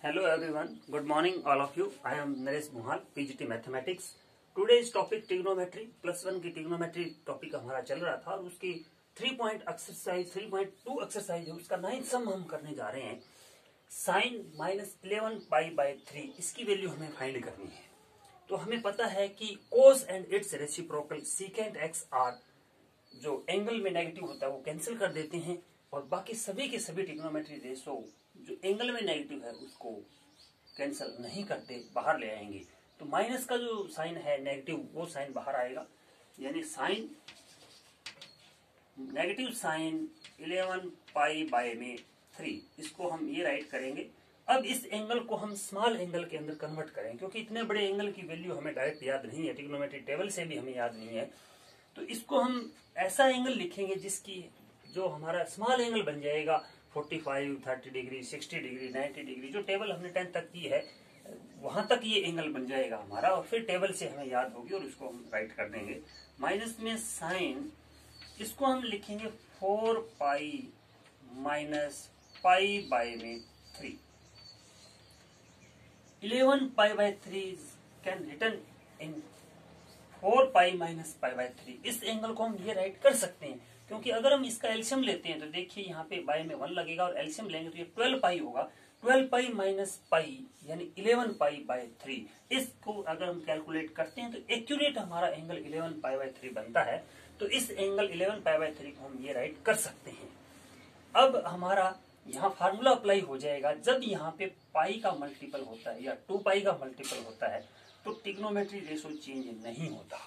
Hello everyone, good morning all of you. I am Naresh Muhal, PGT Mathematics. Today's topic trigonometry +1 की trigonometry topic हमारा चल रहा था और उसकी 3.2 एक्सरसाइज है, उसका 9th सम हम करने जा रहे हैं। sin -11 π/3 इसकी वैल्यू हमें फाइंड करनी है। तो हमें पता है कि cos and its reciprocal secant x r जो एंगल में नेगेटिव होता है वो कैंसिल कर देते हैं और बाकी सभी के सभी ट्रिग्नोमेट्री रेशो जो एंगल में नेगेटिव है उसको कैंसिल नहीं करते, बाहर ले आएंगे। तो माइनस का जो साइन है नेगेटिव वो साइन बाहर आएगा, यानी साइन नेगेटिव साइन 11 π/3 इसको हम ये राइट करेंगे। अब इस एंगल को हम स्मॉल एंगल के अंदर कन्वर्ट करें, क्योंकि इतने बड़े एंगल की वैल्यू हमें डायरेक्ट याद नहीं है, ट्रिग्नोमेट्री टेबल से भी हमें याद नहीं है। तो इसको हम ऐसा एंगल लिखेंगे जिसकी जो हमारा स्मॉल एंगल बन जाएगा 45, 30 डिग्री, 60 डिग्री, 90 डिग्री, जो टेबल हमने 10 तक की है वहां तक ये एंगल बन जाएगा हमारा, और फिर टेबल से हमें याद होगी और इसको हम राइट कर देंगे। माइनस में साइन इसको हम लिखेंगे 4 π - π/3। 11 π/3 कैन रिटर्न इन 4 π - π/3। इस एंगल को हम ये राइट कर सकते हैं, क्योंकि अगर हम इसका एल्शियम लेते हैं तो देखिए यहाँ पे बाय में 1 लगेगा और एल्शियम लेंगे तो ये 12 π होगा। 12 π - π यानी 11 π/3। इसको अगर हम कैलकुलेट करते हैं तो एक्यूरेट हमारा एंगल 11 π/3 बनता है। तो इस एंगल 11 π/3 को हम ये राइट कर सकते हैं। अब हमारा यहाँ फार्मूला अप्लाई हो जाएगा, जब यहाँ पे पाई का मल्टीपल होता है या 2 π का मल्टीपल होता है तो ट्रिग्नोमेट्री रेशो चेंज नहीं होता।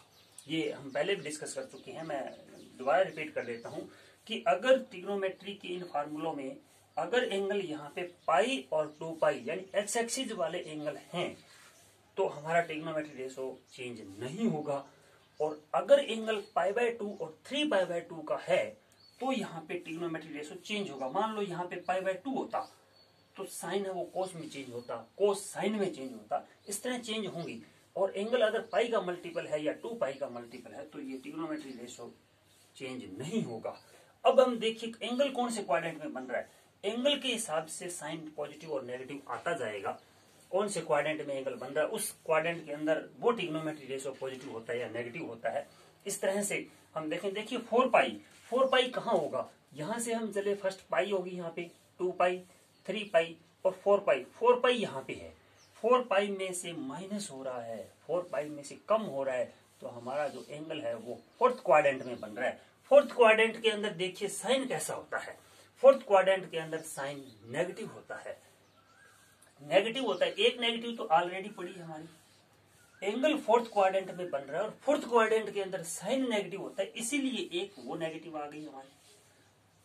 ये हम पहले भी डिस्कस कर चुके हैं, मैं दोबारा रिपीट कर देता हूं कि अगर ट्रिग्नोमेट्री के इन फार्मूलों में अगर एंगल यहाँ पे पाई और 2 π यानी एक्स एक्सिस वाले एंगल हैं तो हमारा ट्रिग्नोमेट्री रेशो चेंज नहीं होगा, और अगर एंगल π/2 और 3 π/2 का है तो यहाँ पे ट्रिग्नोमेट्री रेशो चेंज होगा। मान लो यहाँ पे π/2 होता तो साइन है वो कोस में चेंज होता, कोस साइन में चेंज होता, इस तरह चेंज होंगी। और एंगल अगर पाई का मल्टीपल है या 2 π का मल्टीपल है तो ये ट्रिग्नोमेट्री रेशो चेंज नहीं होगा। अब हम देखिए एंगल कौन से क्वाड्रेंट में बन रहा है। एंगल के हिसाब से साइन पॉजिटिव और नेगेटिव आता जाएगा। कौन से क्वाड्रेंट में एंगल बन रहा है उस क्वाड्रेंट के अंदर वो ट्रिग्नोमेट्री रेशो पॉजिटिव होता है या नेगेटिव होता है। इस तरह से हम देखें, देखिए 4 π कहाँ होगा, यहाँ से हम चले फर्स्ट पाई होगी यहाँ पे 2 π, 3 π और 4 π यहाँ पे है। 4 π में से माइनस हो रहा है, 4 π में से कम हो रहा है, तो हमारा जो एंगल है वो फोर्थ क्वाड्रेंट में बन रहा है। फोर्थ क्वाड्रेंट के अंदर देखिए साइन कैसा होता है। फोर्थ क्वाड्रेंट के अंदर साइन नेगेटिव होता है, नेगेटिव होता है। एक नेगेटिव तो ऑलरेडी पड़ी है हमारी, एंगल फोर्थ क्वाड्रेंट में बन रहा है और फोर्थ क्वाड्रेंट के अंदर साइन नेगेटिव होता है, इसीलिए एक वो नेगेटिव आ गई हमारी।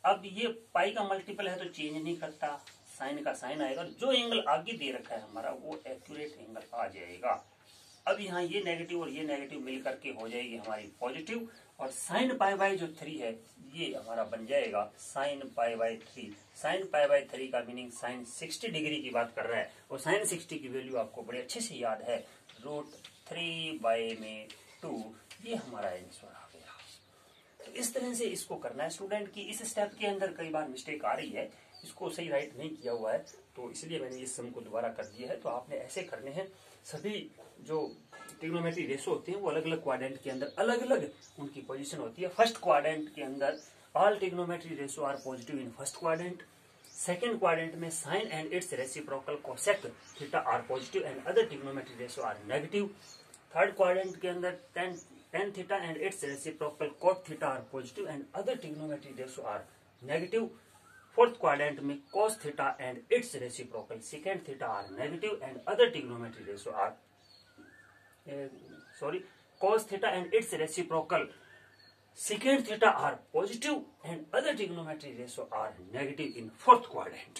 अब ये पाई का मल्टीपल है तो चेंज नहीं करता, साइन का साइन आएगा, जो एंगल आगे दे रखा है हमारा वो एक्यूरेट एंगल आ जाएगा। अब यहाँ ये नेगेटिव और ये नेगेटिव मिल करके हो जाएगी हमारी पॉजिटिव, और साइन π/जो 3 है ये हमारा बन जाएगा साइन π/3। साइन π/3 का मीनिंग साइन 60 डिग्री की बात कर रहा है, और साइन 60 की वैल्यू आपको बड़े अच्छे से याद है, √3/2। ये हमारा आंसर आ गया। तो इस तरह से इसको करना है स्टूडेंट की। इस स्टेप के अंदर कई बार मिस्टेक आ रही है, इसको सही राइट नहीं किया हुआ है, तो इसलिए मैंने इस सम को दोबारा कर दिया है। तो आपने ऐसे करने हैं, सभी जो ट्रिग्नोमेट्री रेशो होते हैं वो अलग अलग क्वाड्रेंट के अंदर अलग अलग उनकी पोजीशन होती है। फर्स्ट क्वाड्रेंट के अंदर all trigonometry ratio are positive in first quadrant. Second quadrant में sine and its reciprocal cosec theta are positive and other trigonometry ratio are negative. Third quadrant के अंदर tan theta and its reciprocal cot theta are positive and other trigonometry ratio are negative. Fourth quadrant में cos theta and its reciprocal secant theta are negative and other trigonometry ratio are cos theta and its reciprocal secant theta are positive and other trigonometry ratio are negative in fourth quadrant.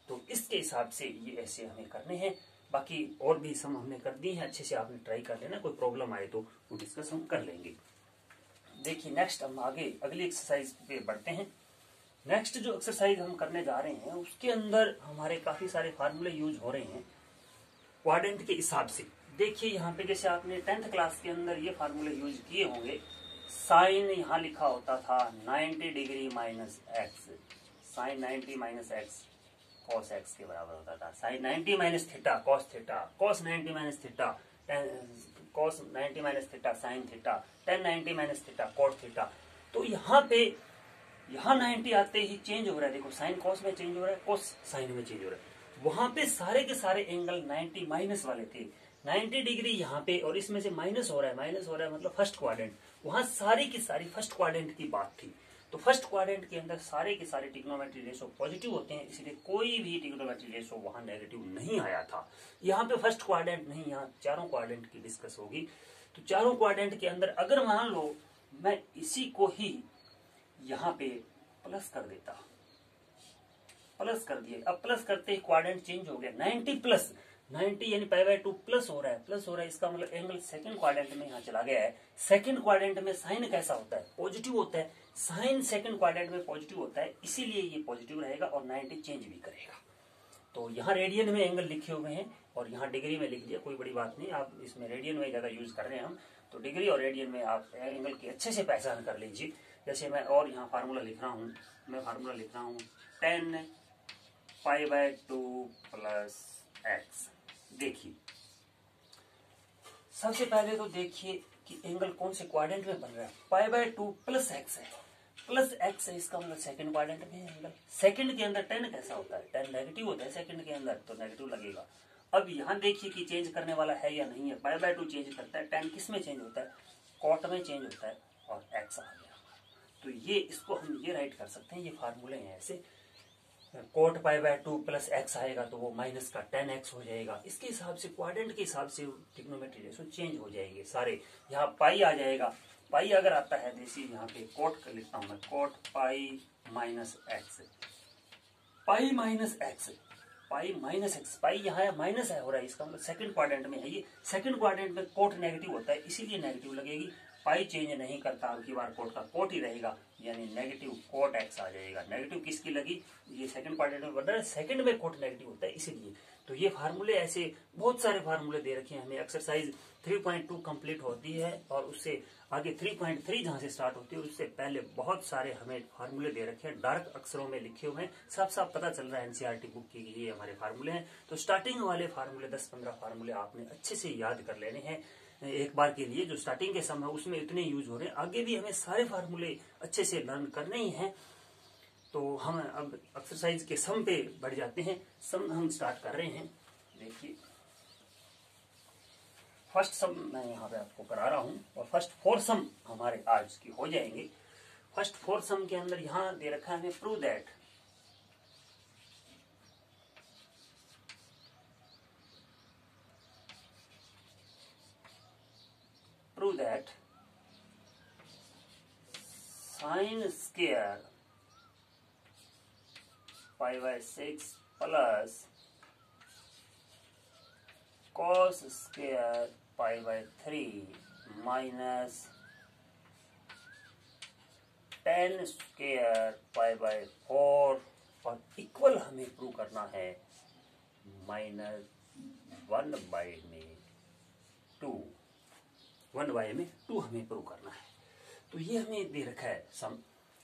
तो इसके हिसाब से ये ऐसे हमें करने हैं। बाकी और भी सम हमने कर दी है, अच्छे से आपने ट्राई कर लेना, कोई प्रॉब्लम आए तो वो डिस्कस हम कर लेंगे। देखिए नेक्स्ट हम आगे अगली एक्सरसाइज पे बढ़ते हैं। नेक्स्ट जो एक्सरसाइज हम करने जा रहे हैं उसके अंदर हमारे काफी सारे फार्मूले यूज हो रहे हैं क्वाड्रेंट के हिसाब से। देखिए यहाँ पे जैसे आपने 10th क्लास के अंदर ये फार्मूले यूज किए होंगे, साइन यहाँ लिखा होता था 90 degree minus x, sine 90 minus x, cos x के बराबर होता था। Sine 90 minus theta cos theta, cos 90 minus theta cos 90 minus theta sine theta, tan 90 minus theta cot theta. तो यहाँ पे यहाँ 90 आते ही चेंज हो रहा है, देखो साइन कॉस में चेंज हो रहा है, कॉस साइन में चेंज हो रहा है। वहां पे सारे के सारे एंगल 90 माइनस वाले थे, 90 डिग्री यहाँ पे, और इसमें से माइनस हो रहा है, माइनस हो रहा है मतलब फर्स्ट क्वाड्रेंट, वहां सारी की सारी फर्स्ट क्वाड्रेंट की बात थी। तो फर्स्ट क्वाड्रेंट के अंदर सारे के सारे ट्रिग्नोमेट्री रेशो पॉजिटिव होते हैं, इसलिए कोई भी ट्रिग्नोमेट्री रेशो वहां नेगेटिव नहीं आया था। यहाँ पे फर्स्ट क्वाड्रेंट नहीं, यहाँ चारों क्वाड्रेंट की डिस्कस होगी। तो चारों क्वाड्रेंट के अंदर अगर मान लो मैं इसी को ही यहाँ पे प्लस कर देता, प्लस कर दिए, अब प्लस करते ही क्वाड्रेंट चेंज हो गया, 90 प्लस 90 यानी π/2 प्लस हो रहा है, प्लस हो रहा है, इसका मतलब एंगल सेकंड क्वाड्रेंट में यहाँ चला गया है। सेकंड क्वाड्रेंट में साइन कैसा होता है, पॉजिटिव होता है, साइन सेकंड क्वाड्रेंट में पॉजिटिव होता है, इसीलिए ये पॉजिटिव रहेगा और 90 चेंज भी करेगा। तो यहाँ रेडियन में एंगल लिखे हुए हैं और यहाँ डिग्री में लिख दिया, कोई बड़ी बात नहीं, आप इसमें रेडियन में ज्यादा यूज कर रहे हैं हम, तो डिग्री और रेडियन में आप एंगल की अच्छे से पहचान कर लीजिए। जैसे मैं और यहाँ फार्मूला लिख रहा हूँ, मैं फार्मूला लिख रहा हूँ 10 π/2 प्लस एक्स। देखिए सबसे पहले तो देखिए कि एंगल कौन से क्वाड्रेंट में बन रहा है, π/2 प्लस एक्स है, प्लस एक्स है, इसका मतलब सेकंड क्वाड्रेंट में है एंगल। सेकंड के अंदर 10 कैसा होता है, 10 नेगेटिव होता है सेकंड के अंदर, तो नेगेटिव लगेगा। अब यहाँ देखिए कि चेंज करने वाला है या नहीं है, π/2 चेंज करता है, 10 किस में चेंज होता है, कॉट में चेंज होता है, और एक्स आ गया। तो ये इसको हम ये राइट कर सकते हैं, ये फार्मूले हैं ऐसे, कोट π/2 प्लस एक्स आएगा तो वो माइनस का 10x हो जाएगा। इसके हिसाब से क्वाड्रेंट के हिसाब से ट्रिग्नोमेट्री रेशो चेंज हो जाएगी सारे। यहाँ पाई आ जाएगा, पाई अगर आता है जैसे यहाँ पे कोट कर लिखता हूँ मैं, cot pi minus x, pi minus x, pi minus x, pi यहाँ माइनस है हो रहा है, इसका मतलब सेकंड क्वाड्रेंट में है, ये सेकंड क्वाड्रेंट में कोट नेगेटिव होता है इसीलिए नेगेटिव लगेगी। पाई चेंज नहीं करता, अब की बार कोट का कोट ही रहेगा, यानी नेगेटिव कोट एक्स आ जाएगा। नेगेटिव किसकी लगी, ये सेकंड क्वाड्रेंट में बन रहा है, सेकंड में कोट नेगेटिव होता है इसीलिए। तो ये फार्मूले ऐसे बहुत सारे फार्मूले दे रखे हैं हमें। एक्सरसाइज 3.2 कंप्लीट होती है और उससे आगे 3.3 जहां से स्टार्ट होती है उससे पहले बहुत सारे हमें फार्मूले दे रखे हैं, डार्क अक्षरों में लिखे हुए हैं, साफ साफ पता चल रहा है एनसीईआरटी बुक के लिए हमारे फार्मूले हैं। तो स्टार्टिंग वाले फार्मूले 10-15 फार्मूले आपने अच्छे से याद कर लेने हैं एक बार के लिए। जो स्टार्टिंग के सम है उसमें इतने यूज हो रहे हैं, आगे भी हमें सारे फार्मूले अच्छे से लर्न करने ही हैं। तो हम अब एक्सरसाइज के सम पे बढ़ जाते हैं। सम हम स्टार्ट कर रहे हैं। देखिए फर्स्ट सम मैं यहाँ पे आपको करा रहा हूँ और फर्स्ट 4 सम हमारे आज की हो जाएंगे। फर्स्ट 4 सम के अंदर यहाँ दे रखा है हमें prove that sine square π/6 plus cos square π/3 minus tan square π/4 और इक्वल हमें प्रूव करना है -1/2 हमें प्रूव करना है। तो ये हमें दे रखा है सम,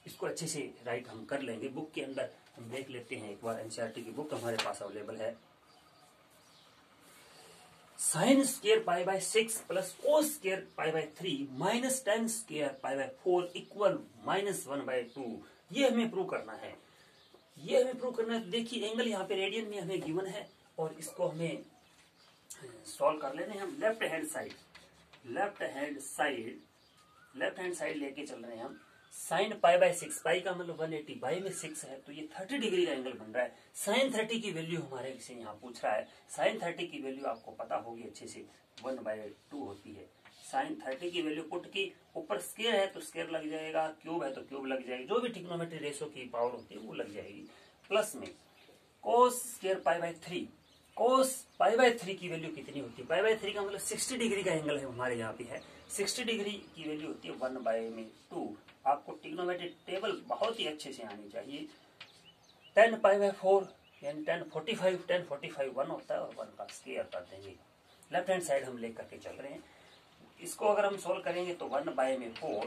इसको अच्छे से राइट हम कर लेंगे। बुक के अंदर हम देख लेते हैं एक बार, एनसीईआरटी की बुक हमारे पास अवेलेबल है। Sine square π/6 plus cos square π/3 minus tan square π/4 equal -1/2, ये हमें प्रूव करना है। ये हमें प्रूव करना है। देखिए एंगल यहाँ पे रेडियन में हमें गिवन है और इसको हमें सॉल्व कर लेने हैं हम। लेफ्ट हैंड साइड लेके चल रहे हैं हम। साइन π/6, पाई का मतलब 180, बाई में 6 है तो ये 30 डिग्री का एंगल बन रहा है। साइन 30 की वैल्यू हमारे से यहाँ पूछ रहा है। साइन 30 की वैल्यू आपको पता होगी अच्छे से, 1/2 होती है। साइन 30 की वैल्यू पुट की, ऊपर स्क्वायर है तो स्क्वायर लग जाएगा, क्यूब है तो क्यूब लग जाएगी, जो भी ट्रिग्नोमेट्री रेशो की पावर होती है वो लग जाएगी। प्लस में कोस स्क्वायर π/3, कोस π/3 की वैल्यू कितनी होती है, π/3 का मतलब 60 डिग्री का एंगल है हमारे यहाँ पे है, 60 डिग्री की वैल्यू होती है 1/2। आपको ट्रिग्नोमेट्री टेबल बहुत ही अच्छे से आनी चाहिए। 10 π/4 यानी 1045 1 होता है और 1 का स्क्वायर कर देंगे। लेफ्ट हैंड साइड हम लेकर के चल रहे हैं। इसको अगर हम सोल्व करेंगे तो 1/4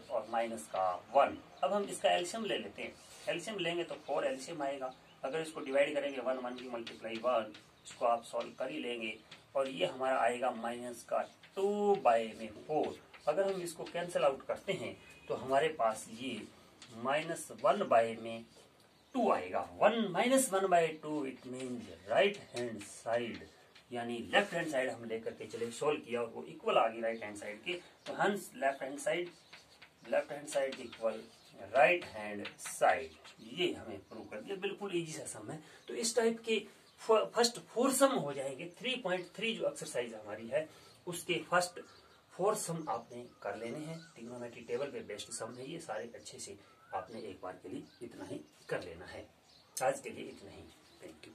और माइनस का 1। अब हम इसका एलसीएम ले लेते हैं। एलसीएम लेंगे तो 4 एलसीएम आएगा, अगर इसको डिवाइड करेंगे 1 1 की मल्टीप्लाई 1, इसको आप सॉल्व कर ही लेंगे और ये हमारा आएगा माइनस का 2 बाय में 4। अगर हम इसको कैंसिल आउट करते हैं तो हमारे पास ये माइनस 1 बाय में 2 आएगा। 1 minus 1 by 2 it means right hand side, यानी लेफ्ट हैंड साइड हम लेकर के चले, सोल्व किया और वो इक्वल आ गई राइट हैंड साइड के। तो हंस left hand side equal right hand side, ये हमें प्रूव कर दिया। बिल्कुल इजी सा सम है। तो इस टाइप के फर्स्ट 4 सम हो जाएंगे। 3.3 जो एक्सरसाइज हमारी है उसके फर्स्ट 4 सम आपने कर लेने हैं। ट्रिग्नोमेट्री टेबल पे बेस्ट सम है ये, सारे अच्छे से आपने एक बार के लिए इतना ही कर लेना है। आज के लिए इतना ही। Thank you.